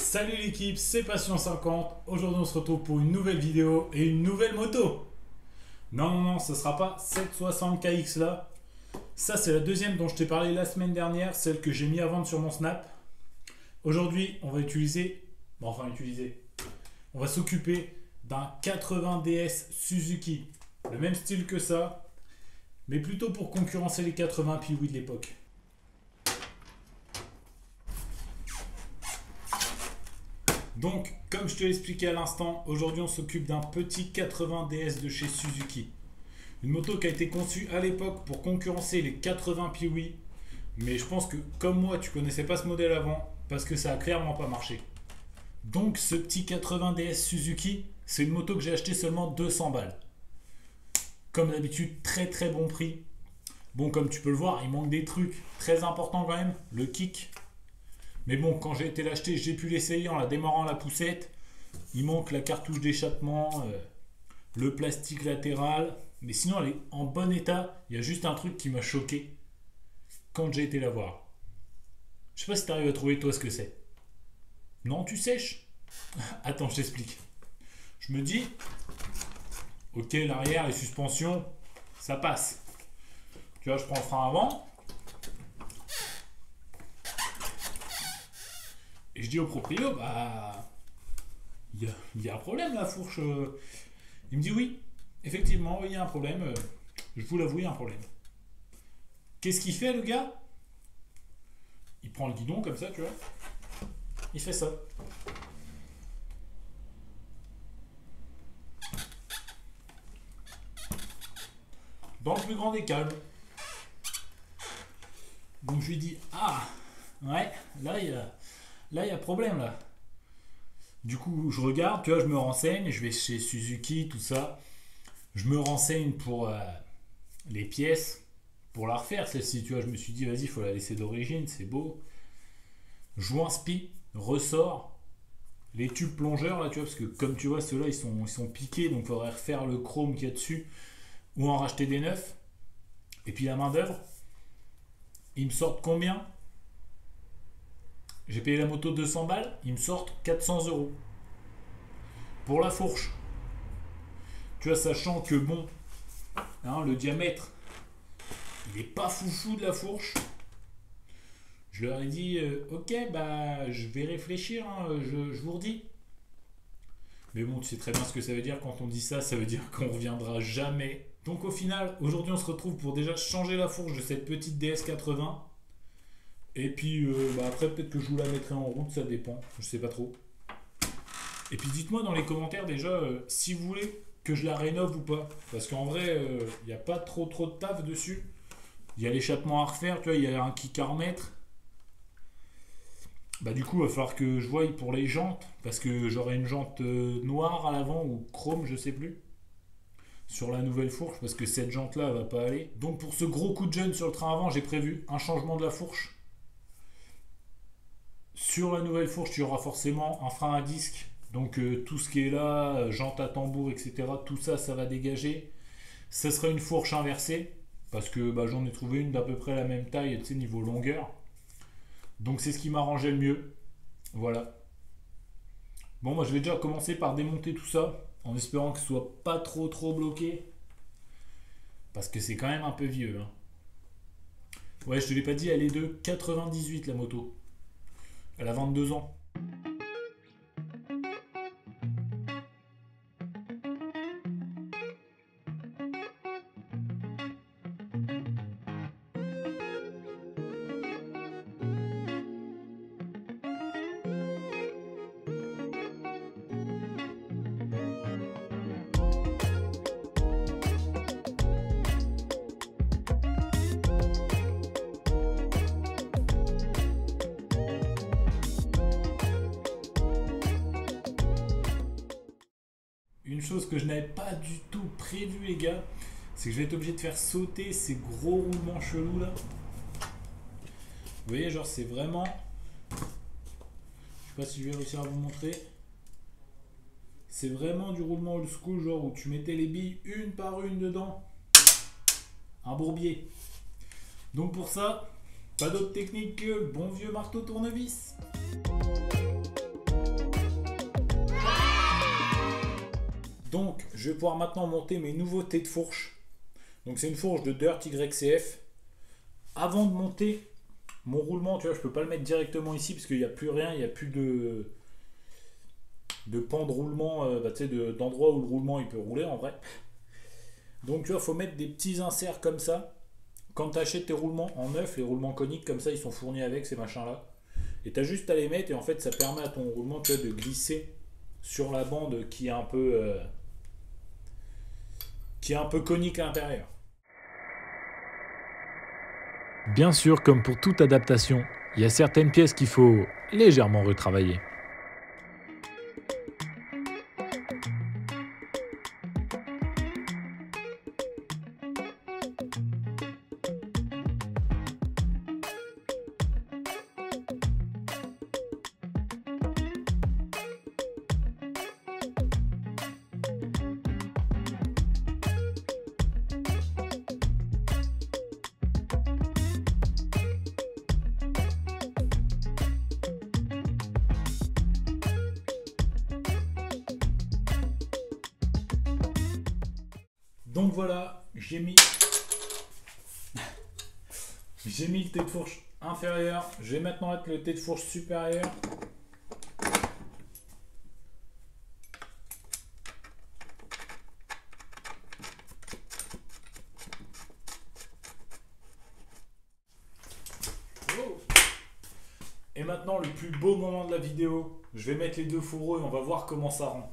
Salut l'équipe, c'est Passion50. Aujourd'hui on se retrouve pour une nouvelle vidéo et une nouvelle moto. Non, ce sera pas 760KX là. Ça c'est la deuxième dont je t'ai parlé la semaine dernière, celle que j'ai mis à vendre sur mon Snap. Aujourd'hui on va on va s'occuper d'un 80DS Suzuki. Le même style que ça, mais plutôt pour concurrencer les 80 Piwi de l'époque. Donc, comme je te l'ai expliqué à l'instant, aujourd'hui on s'occupe d'un petit 80DS de chez Suzuki. Une moto qui a été conçue à l'époque pour concurrencer les 80 Piwi. Mais je pense que, comme moi, tu connaissais pas ce modèle avant, parce que ça a clairement pas marché. Donc, ce petit 80DS Suzuki, c'est une moto que j'ai acheté seulement 200 balles. Comme d'habitude, très très bon prix. Bon, comme tu peux le voir, il manque des trucs très importants quand même. Le kick. Mais bon, quand j'ai été l'acheter, j'ai pu l'essayer en la démarrant la poussette. Il manque la cartouche d'échappement, le plastique latéral. Mais sinon, elle est en bon état. Il y a juste un truc qui m'a choqué quand j'ai été la voir. Je sais pas si tu arrives à trouver toi ce que c'est. Non, tu sèches? Attends, je t'explique. Je me dis, ok, l'arrière, les suspensions, ça passe. Tu vois, je prends le frein avant. Et je dis au proprio, bah, il y a un problème la fourche. Il me dit oui, effectivement, il y a un problème. Je vous l'avoue, il y a un problème. Qu'est-ce qu'il fait le gars? Il prend le guidon comme ça, tu vois. Il fait ça. Dans le plus grand des calmes. Donc je lui dis, ah, ouais, là il y a problème là. Du coup, je regarde, tu vois, je me renseigne, je vais chez Suzuki, tout ça. Je me renseigne pour les pièces, pour la refaire celle-ci, tu vois. Je me suis dit, vas-y, il faut la laisser d'origine, c'est beau. Joint spi, ressort. Les tubes plongeurs là, tu vois, parce que comme tu vois, ceux-là, ils sont piqués, donc il faudrait refaire le chrome qu'il y a dessus ou en racheter des neufs. Et puis la main d'œuvre, ils me sortent combien? J'ai payé la moto 200 balles, ils me sortent 400 €. Pour la fourche. Tu vois, sachant que bon, hein, le diamètre, il est pas foufou de la fourche. Je leur ai dit, ok, bah je vais réfléchir, hein, je vous redis. Mais bon, tu sais très bien ce que ça veut dire quand on dit ça, ça veut dire qu'on reviendra jamais. Donc au final, aujourd'hui on se retrouve pour déjà changer la fourche de cette petite DS80. Et puis après peut-être que je vous la mettrai en route, ça dépend, je sais pas trop. Et puis dites-moi dans les commentaires déjà si vous voulez que je la rénove ou pas. Parce qu'en vrai, il n'y a pas trop de taf dessus. Il y a l'échappement à refaire, tu vois, il y a un kick à remettre. Bah du coup, il va falloir que je voie pour les jantes. Parce que j'aurai une jante noire à l'avant ou chrome, je sais plus. Sur la nouvelle fourche, parce que cette jante là, elle va pas aller. Donc pour ce gros coup de jeune sur le train avant, j'ai prévu un changement de la fourche. Sur la nouvelle fourche, il y aura forcément un frein à disque. Donc tout ce qui est là, jante à tambour, etc. Tout ça, ça va dégager. Ça sera une fourche inversée. Parce que j'en ai trouvé une d'à peu près la même taille, tu sais, niveau longueur. Donc c'est ce qui m'arrangeait le mieux. Voilà. Bon, moi je vais déjà commencer par démonter tout ça. En espérant que ce soit pas trop bloqué. Parce que c'est quand même un peu vieux. Hein. Ouais, je te l'ai pas dit, elle est de 98 la moto. Elle a 22 ans. Une chose que je n'avais pas du tout prévu les gars, c'est que je vais être obligé de faire sauter ces gros roulements chelous là. Vous voyez, genre c'est vraiment... Je sais pas si je vais réussir à vous montrer. C'est vraiment du roulement old school, genre où tu mettais les billes une par une dedans. Un bourbier. Donc pour ça, pas d'autre technique que le bon vieux marteau tournevis. Donc, je vais pouvoir maintenant monter mes nouveautés de fourche. Donc, c'est une fourche de Dirt YCF. Avant de monter mon roulement, tu vois, je peux pas le mettre directement ici parce qu'il n'y a plus rien, il n'y a plus de pan de roulement, d'endroit où le roulement il peut rouler en vrai. Donc, tu vois, il faut mettre des petits inserts comme ça. Quand tu achètes tes roulements en neuf, les roulements coniques comme ça, ils sont fournis avec ces machins-là. Et tu as juste à les mettre et en fait, ça permet à ton roulement, tu vois, de glisser sur la bande qui est un peu conique à l'intérieur. Bien sûr, comme pour toute adaptation, il y a certaines pièces qu'il faut légèrement retravailler. Donc voilà, j'ai mis le tête de fourche inférieur. Je vais maintenant mettre le tête de fourche supérieur. Oh. Et maintenant, le plus beau moment de la vidéo, je vais mettre les deux fourreaux et on va voir comment ça rend.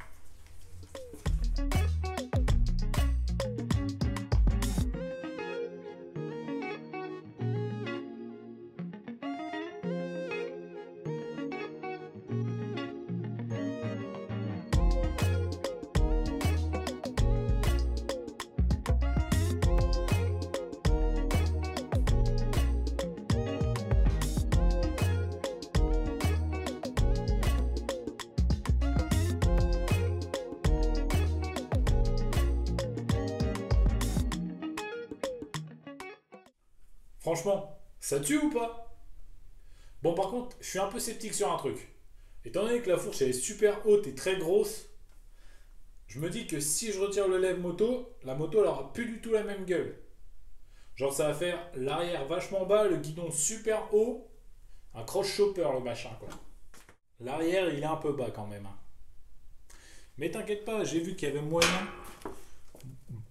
Franchement, ça tue ou pas? Bon, par contre, je suis un peu sceptique sur un truc. Étant donné que la fourche elle est super haute et très grosse, je me dis que si je retire le lève moto, la moto elle aura plus du tout la même gueule. Genre ça va faire l'arrière vachement bas, le guidon super haut, un cross chopper le machin quoi. L'arrière il est un peu bas quand même. Hein. Mais t'inquiète pas, j'ai vu qu'il y avait moyen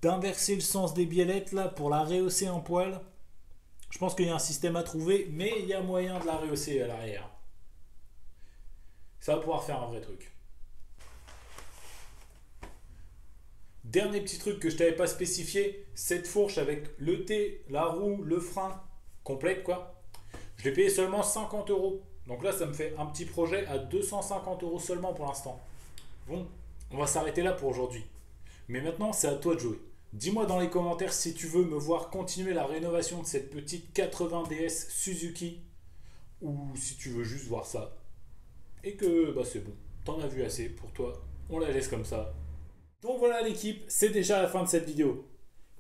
d'inverser le sens des biellettes là pour la rehausser en poil. Je pense qu'il y a un système à trouver, mais il y a moyen de la rehausser à l'arrière. Ça va pouvoir faire un vrai truc. Dernier petit truc que je t'avais pas spécifié, cette fourche avec le T, la roue, le frein, complète quoi. Je l'ai payé seulement 50 €. Donc là, ça me fait un petit projet à 250 € seulement pour l'instant. Bon, on va s'arrêter là pour aujourd'hui. Mais maintenant, c'est à toi de jouer. Dis-moi dans les commentaires si tu veux me voir continuer la rénovation de cette petite 80 DS Suzuki ou si tu veux juste voir ça. Et que bah c'est bon, t'en as vu assez pour toi, on la laisse comme ça. Donc voilà l'équipe, c'est déjà la fin de cette vidéo.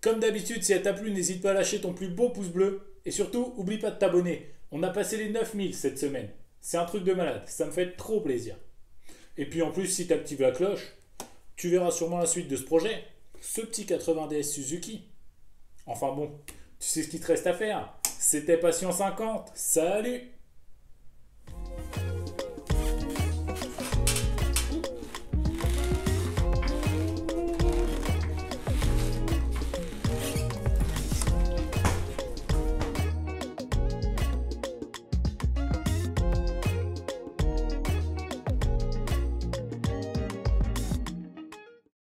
Comme d'habitude, si elle t'a plu, n'hésite pas à lâcher ton plus beau pouce bleu. Et surtout, oublie pas de t'abonner. On a passé les 9000 cette semaine. C'est un truc de malade, ça me fait trop plaisir. Et puis en plus, si tu actives la cloche, tu verras sûrement la suite de ce projet. Ce petit 80 DS Suzuki. Enfin bon, tu sais ce qu'il te reste à faire. C'était Passion 50. Salut!